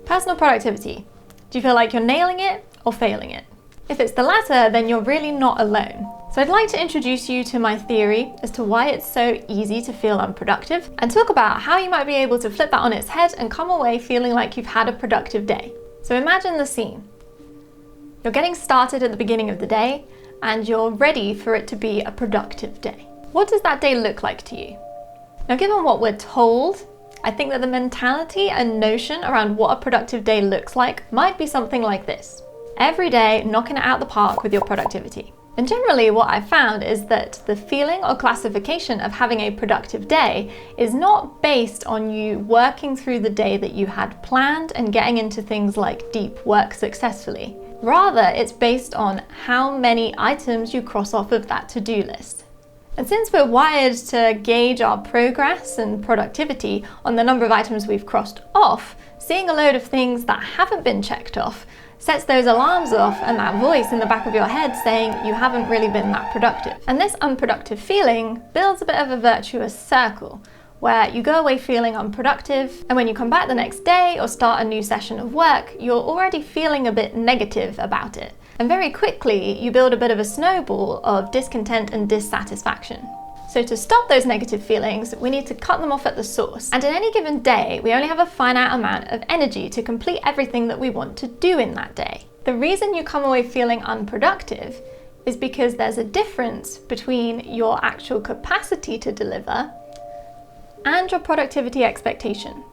Personal productivity. Do you feel like you're nailing it or failing it? If it's the latter, then you're really not alone. So I'd like to introduce you to my theory as to why it's so easy to feel unproductive, and talk about how you might be able to flip that on its head and come away feeling like you've had a productive day. So imagine the scene. You're getting started at the beginning of the day, and you're ready for it to be a productive day. What does that day look like to you? Now, given what we're told, I think that the mentality and notion around what a productive day looks like might be something like this. Every day, knocking it out the park with your productivity. And generally what I've found is that the feeling or classification of having a productive day is not based on you working through the day that you had planned and getting into things like deep work successfully. Rather, it's based on how many items you cross off of that to-do list. And since we're wired to gauge our progress and productivity on the number of items we've crossed off, seeing a load of things that haven't been checked off sets those alarms off and that voice in the back of your head saying you haven't really been that productive. And this unproductive feeling builds a bit of a virtuous circle where you go away feeling unproductive, and when you come back the next day or start a new session of work, you're already feeling a bit negative about it. And very quickly, you build a bit of a snowball of discontent and dissatisfaction. So to stop those negative feelings, we need to cut them off at the source. And in any given day, we only have a finite amount of energy to complete everything that we want to do in that day. The reason you come away feeling unproductive is because there's a difference between your actual capacity to deliver and your productivity expectation.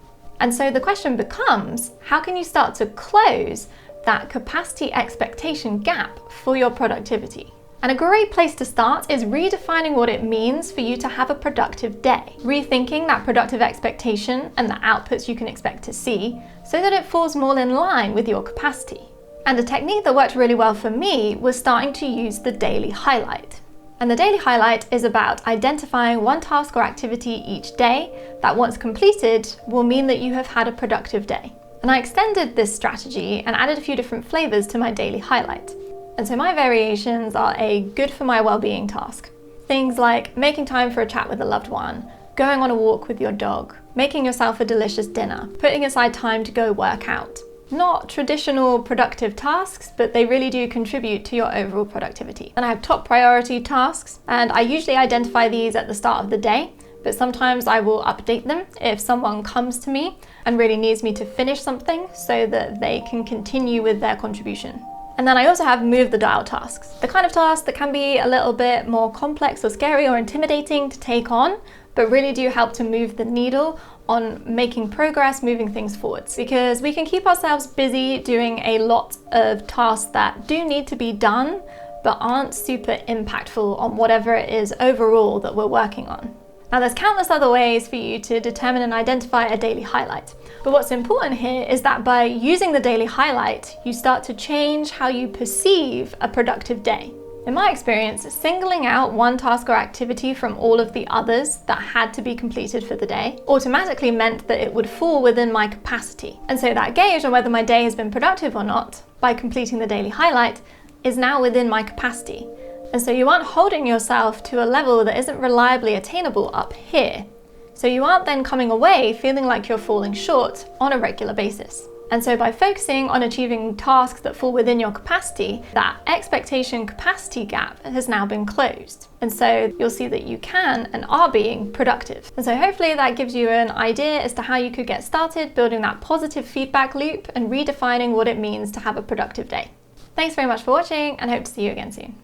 And so the question becomes, how can you start to close that capacity expectation gap for your productivity? And a great place to start is redefining what it means for you to have a productive day. Rethinking that productive expectation and the outputs you can expect to see so that it falls more in line with your capacity. And a technique that worked really well for me was starting to use the daily highlight. And the daily highlight is about identifying one task or activity each day that, once completed, will mean that you have had a productive day. And I extended this strategy and added a few different flavors to my daily highlight. And so my variations are a good for my well-being task. Things like making time for a chat with a loved one, going on a walk with your dog, making yourself a delicious dinner, putting aside time to go work out. Not traditional productive tasks, but they really do contribute to your overall productivity. And I have top priority tasks, and I usually identify these at the start of the day, but sometimes I will update them if someone comes to me and really needs me to finish something so that they can continue with their contribution. And then I also have move the dial tasks, the kind of tasks that can be a little bit more complex or scary or intimidating to take on, but really do help to move the needle on making progress, moving things forwards. Because we can keep ourselves busy doing a lot of tasks that do need to be done, but aren't super impactful on whatever it is overall that we're working on. Now, there's countless other ways for you to determine and identify a daily highlight. But what's important here is that by using the daily highlight, you start to change how you perceive a productive day. In my experience, singling out one task or activity from all of the others that had to be completed for the day automatically meant that it would fall within my capacity. And so that gauge on whether my day has been productive or not, by completing the daily highlight, is now within my capacity. And so you aren't holding yourself to a level that isn't reliably attainable up here. So you aren't then coming away feeling like you're falling short on a regular basis. And so by focusing on achieving tasks that fall within your capacity, that expectation capacity gap has now been closed. And so you'll see that you can and are being productive. And so hopefully that gives you an idea as to how you could get started building that positive feedback loop and redefining what it means to have a productive day. Thanks very much for watching, and hope to see you again soon.